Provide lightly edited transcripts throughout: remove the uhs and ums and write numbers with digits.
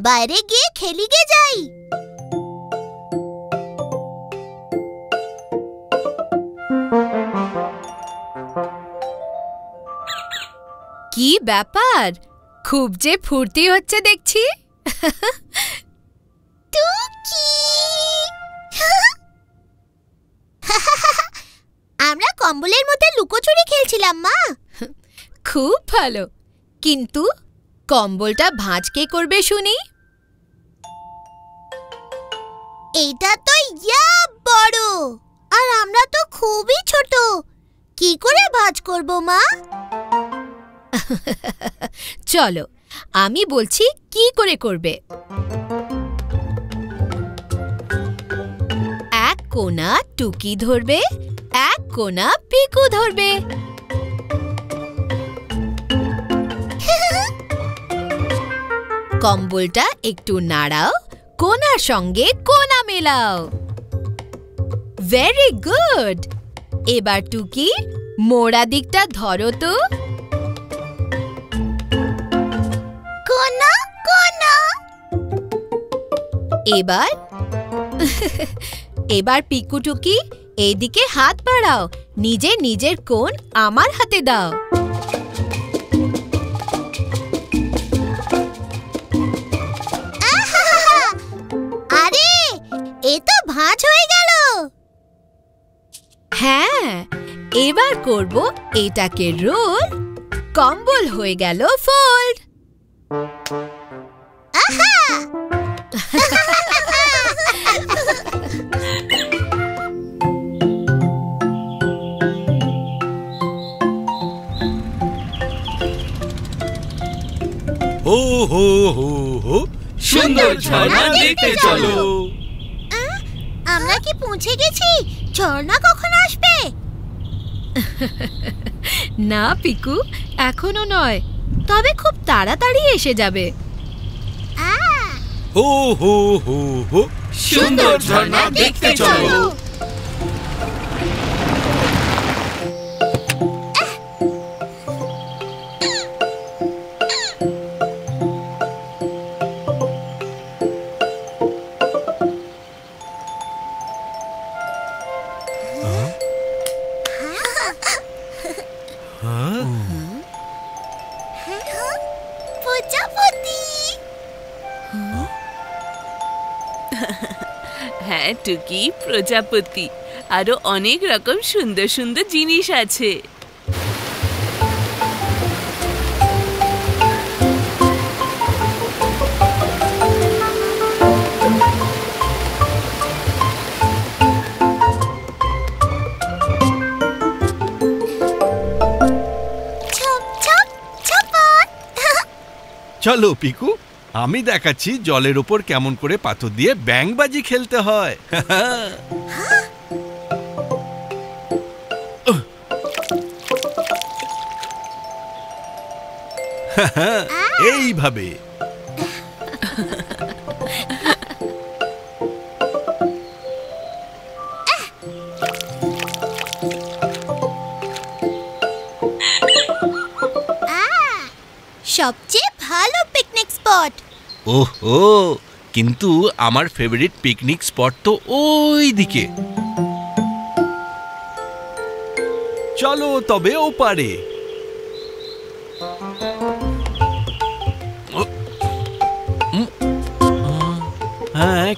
বাইরে গিয়ে খেলি গে যাই। কি ব্যাপার, খুব যে ফুর্তি হচ্ছে দেখছি। আমরা কম্বলের মধ্যে লুকোচুরি খেলছিলাম মা। খুব ভালো, কিন্তু কম্বলটা ভাঁজ কে করবে শুনি? এইটা তো ইয়া বড়, আর আমরা তো খুবই ছোট, কি করে ভাঁজ করব মা? চলো আমি বলছি কি করে করবে। এক কোনা টুকি ধরবে, এক কোনা পিকু ধরবে। কম্বলটা একটু নাড়াও, কোনার সঙ্গে কোনা মেলাও। Very good. এবার টুকি মোড়া দিকটা ধরো তো। কোনা কোনা। এবার পিকু টুকি এইদিকে হাত বাড়াও, নিজে নিজের কোণ আমার হাতে দাও। আরে এ তো ভাঁজ হয়ে গেল। হ্যাঁ, এবার করব এটাকে রোল, কম্বল হয়ে গেল ফোল্ড। হো হো হো হো, সুন্দর ঝর্ণা দেখতে চলো। আমরা কি পৌঁছে গেছি? ঝর্ণা কখন আসবে? না পিকু, এখনো নয়, তবে খুব তাড়াতাড়ি এসে যাবে। হো হো হো হো, সুন্দর ঝর্ণা দেখতে চলো। হ্যাঁ টুকি, প্রজাপতি, আরো অনেক রকম সুন্দর সুন্দর জিনিস আছে। চলো পিকু, আমি দেখাচ্ছি জলের উপর কেমন করে পাথর দিয়ে ব্যাঙবাজি খেলতে হয়। এইভাবে। সবচেয়ে ভালো পিকনিক স্পট। ওহো, কিন্তু আমার ফেভারিট পিকনিক স্পট তো ওই দিকে। চলো তবে ওপারে। হ্যাঁ,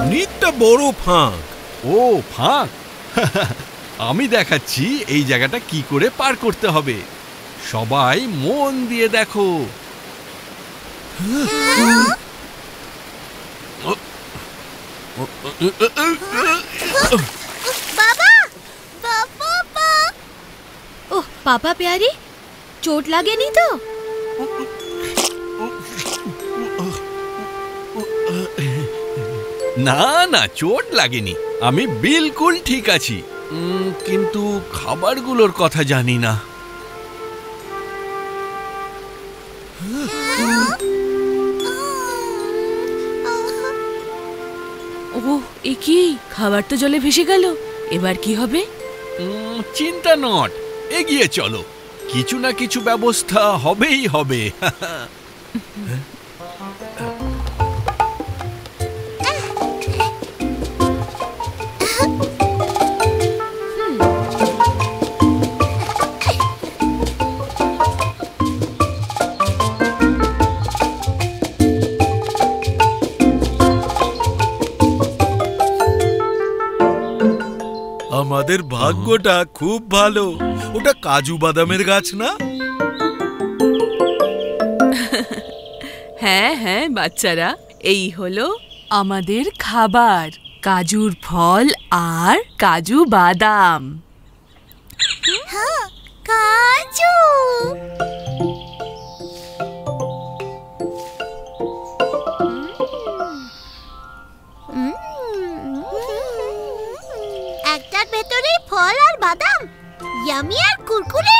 অনেকটা বড় ফাঁক। ও ফাঁক, আমি দেখাচ্ছি এই জায়গাটা কি করে পার করতে হবে। সবাই মন দিয়ে দেখো। বাবা বাবা, ওহ পাপা প্যারি, চোট লাগেনি তো? না না, চোট লাগেনি, আমি বিলকুল ঠিক আছি। কিন্তু খাবারগুলোর কথা জানি না। ওহ, এ কি? খাবার তো জলে ভেসে গেল, এবার কি হবে? চিন্তা নট, এগিয়ে চলো, কিছু না কিছু ব্যবস্থা হবেই হবে। আমাদের ভাগ্যটা খুব ভালো। ওটা কাজু বাদামের গাছ না? হ্যাঁ হ্যাঁ বাচ্চারা, এই হলো আমাদের খাবার, কাজুর ফল আর কাজু বাদাম। কাজু। একটার ভেতরে ফল আর বাদাম, ইয়ামি আর কুরকুরে।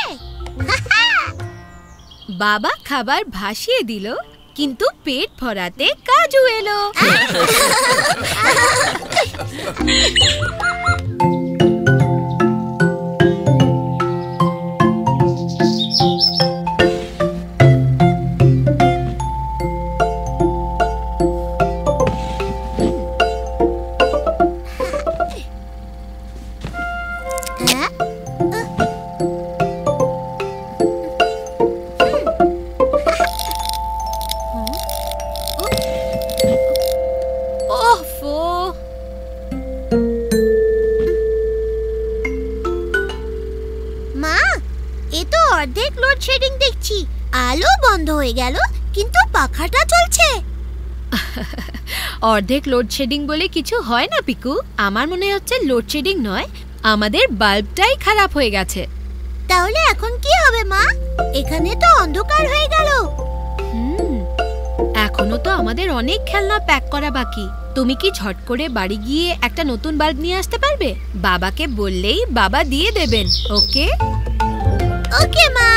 বাবা খাবার ভাসিয়ে দিল, কিন্তু পেট ভরাতে কাজু এলো। অর্ধেক লোডশেডিং দেখছি। আলো বন্ধ হয়ে গেল, কিন্তু পাখাটা চলছে। অর্ধেক লোডশেডিং বলে কিছু হয় না পিকু। আমার মনে হচ্ছে লোডশেডিং নয়, আমাদের বাল্বটাই খারাপ হয়ে গেছে। তাহলে এখন কি হবে মা? এখানে তো অন্ধকার হয়ে গেল। এখনো তো আমাদের অনেক খেলনা প্যাক করা বাকি। তুমি কি ঝট করে বাড়ি গিয়ে একটা নতুন বাল্ব নিয়ে আসতে পারবে? বাবাকে বললেই বাবা দিয়ে দেবেন। ওকে ওকে মা।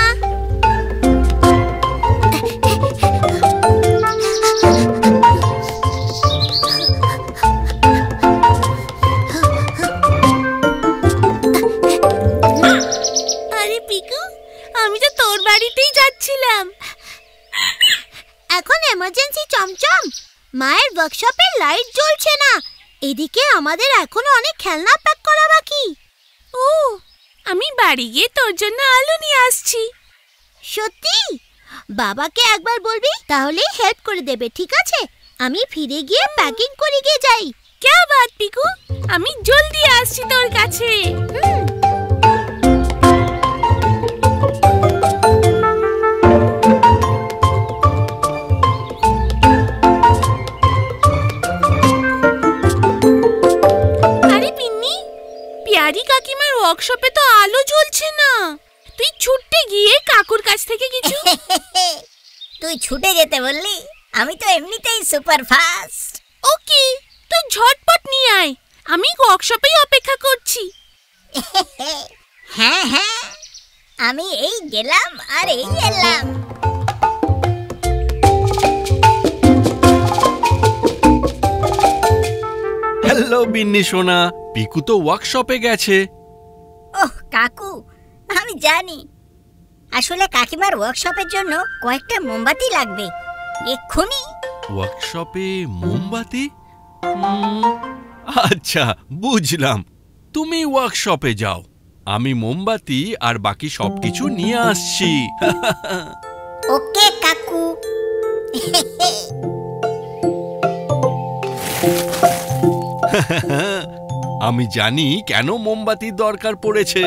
আরে পিকু, আমি তো তোর বাড়িতেই যাচ্ছিলাম। এখন এমার্জেন্সি চমচম, মায়ের ওয়ার্কশপে লাইট জ্বলছে না। এদিকে আমাদের এখনো অনেক খেলনা প্যাক করা বাকি। ও, আমি বাড়ি গিয়ে তোর জন্য আলু নিয়ে আসছি। সত্যি? বাবাকে একবার বলবি, তাহলেই হেল্প করে দেবে, ঠিক আছে? আমি ফিরে গিয়ে প্যাকিং করে গিয়ে যাই। क्या बात পিকু, আমি জলদি আসছি তোর কাছে। আরে পিন্নি, পিয়ারি কাকিমার ওয়ার্কশপে তো আলো জ্বলছে না। তুই ছুটতে গিয়ে কাকুর কাছ থেকে কিছু। তুই ছুটে যেতে বললি? আমি তো এমনিতেই সুপার ফাস্ট। ওকে, তুই ঝটপট নিয়ে আয়, আমি ওয়ার্কশপেই অপেক্ষা করছি। হ্যাঁ হ্যাঁ, আমি এই গেলাম আর এই এলাম। হ্যালো বিন্নি সোনা, পিকু তো ওয়ার্কশপে গেছে। ওহ কাকু, আমি জানি। আসলে কাকিমার ওয়ার্কশপের জন্য কয়েকটা মোমবাতি লাগবে এক্ষুনি। ওয়ার্কশপে মোমবাতি? আচ্ছা বুঝলাম, তুমি ওয়ার্কশপে যাও, আমি মোমবাতি আর বাকি সবকিছু নিয়ে আসছি। ওকে কাকু। আমি জানি কেন মোমবাতির দরকার পড়েছে।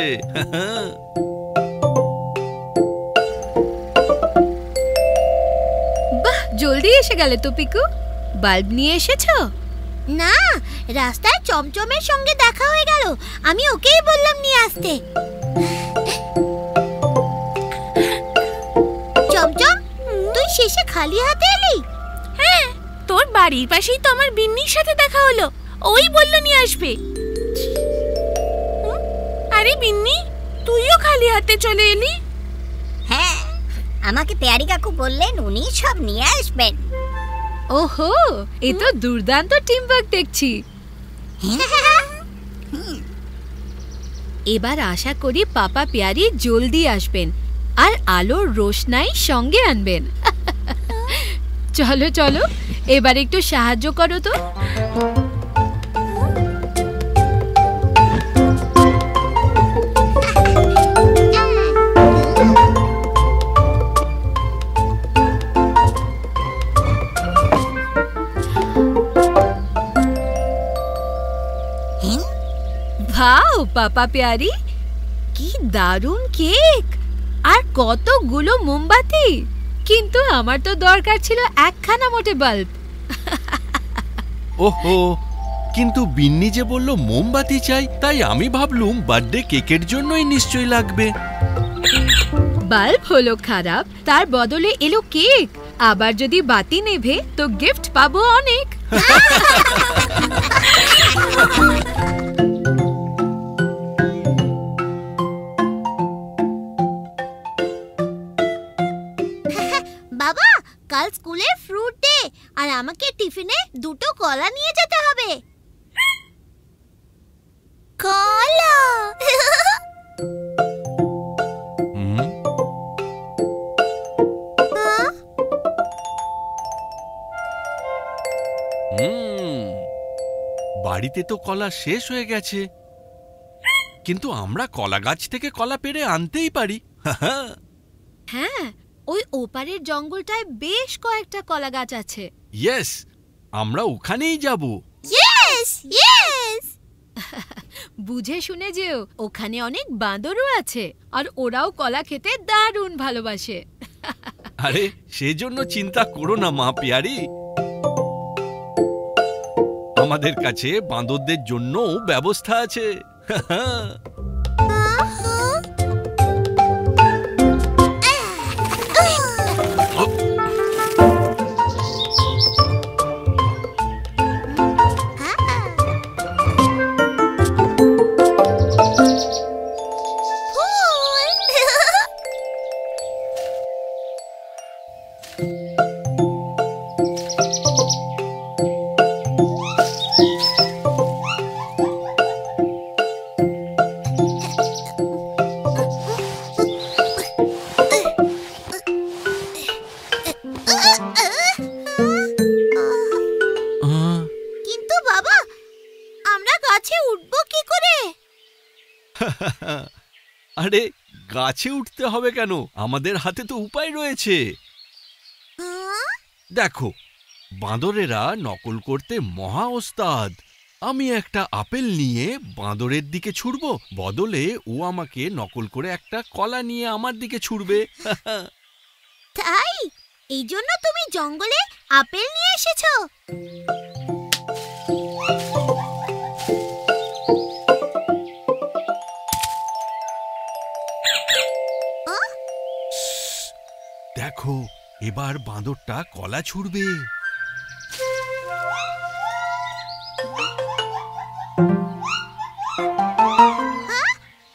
বাহ, জলদি এসে গেলে তো পিকু। বাল্ব নিয়ে এসেছো? না, রাস্তায় চমচমের সঙ্গে দেখা হয়ে গেল, আমি ওকেই বললাম নিয়ে আসতে। চমচম, তুই শেষে খালি হাতে এলি? হ্যাঁ, তোর বাড়ির পাশেই তো আমার বিন্নির সাথে দেখা হলো, ওই বললো নিয়ে আসবে। আরে বিন্নি, তুইও খালি হাতে চলে এলি? হ্যাঁ, আমাকে পেয়ারি কাকু বললেন উনি সব নিয়ে আসবেন। ওহো, এ তো দুর্দান্ত টিম ওয়ার্ক দেখছি। এবার আশা করি পাপা পেয়ারি জলদি আসবেন আর আলোর রোশনাই সঙ্গে আনবেন। চলো চলো, এবার একটু সাহায্য করো তো। ভাও পাপা পেয়ারি, কি দারুণ কেক আর কতগুলো মোমবাতি, কিন্তু আমার তো দরকার ছিল একখানা মোটে বাল্ব। ওহো, কিন্তু বিন্নি যে বলল মোমবাতি চাই, তাই আমি ভাবলুম বার্থডে কেকের জন্যই নিশ্চয়ই লাগবে। বাল্ব হলো খারাপ, তার বদলে এলো কেক। আবার যদি বাতি নেভে তো গিফট পাবো অনেক। বাবা, কাল স্কুলে ফ্রুট ডে আর আমাকে টিফিনে 2টো কলা নিয়ে যেতে হবে। কলা? বাড়িতে তো কলা শেষ হয়ে গেছে, কিন্তু আমরা কলা গাছ থেকে কলা পেড়ে আনতেই পারি। হ্যাঁ, ওই ওপারের জঙ্গলটায় বেশ কয়েকটা কলা গাছ আছে। ইয়েস, আমরা ওখানেই যাব। Yes yes. বুঝে শুনে যেও, ওখানে অনেক বাঁদরও আছে আর ওরাও কলা খেতে দারুণ ভালোবাসে। আরে সেজন্য চিন্তা করো না মা পেয়ারি, আমাদের কাছে বাঁদরদের জন্য ব্যবস্থা আছে। কিন্তু বাবা, আমরা গাছে উঠবো কি করে? আরে গাছে উঠতে হবে কেন, আমাদের হাতে তো উপায় রয়েছে। দেখো, বাঁদরেরা নকল করতে মহা ওস্তাদ। আমি একটা আপেল নিয়ে বাঁদরের দিকে ছুড়ব, বদলে ও আমাকে নকল করে একটা কলা নিয়ে আমার দিকে ছুড়বে। তাই এই জন্য তুমি জঙ্গলে আপেল নিয়ে এসেছো? দেখো, এবার বাঁদরটা কলা ছুড়বে।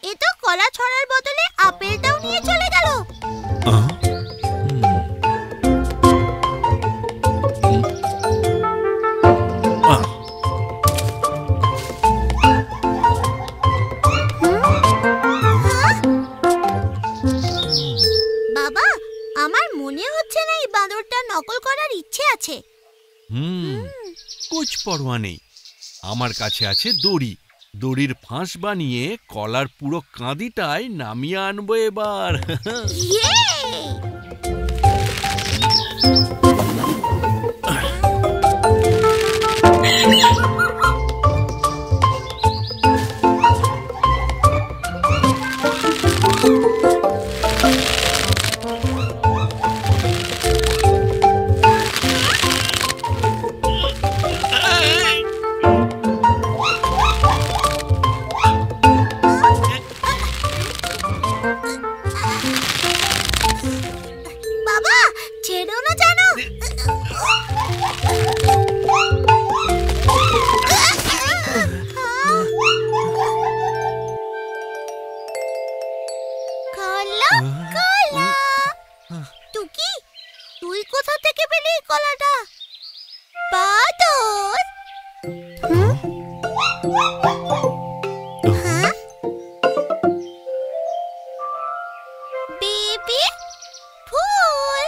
এ তো কলা ছড়ার বদলে আপেলটাও নিয়ে চলে গেল। বাবা, আমার মনে হচ্ছে না এই বাঁদরটা নকল করার ইচ্ছে আছে। কুছ পরোয়া নেই, আমার কাছে আছে দড়ি। দড়ির ফাঁস বানিয়ে কলার পুরো কাঁদিটাই নামিয়ে আনবো এবার। ইয়ে! বাবা, ছেড়ো না জানো। হলো কলা। টুকি, তুই কোথা থেকে পেলি এই কলাটা? বাদর। বেবি ফুল।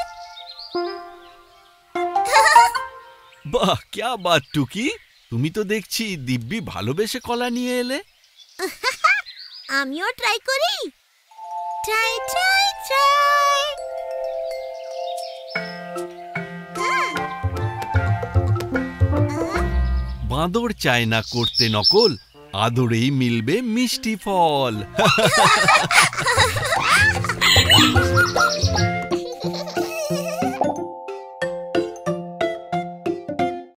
বাহ, ক্যা বাত টুকি, তুমি তো দেখছি দিব্যি ভালোবেসে কলা নিয়ে এলে। আমিও ট্রাই করি। Try try try. বাঁদর চায় না করতে নকল, আদরেই মিলবে মিষ্টি ফল।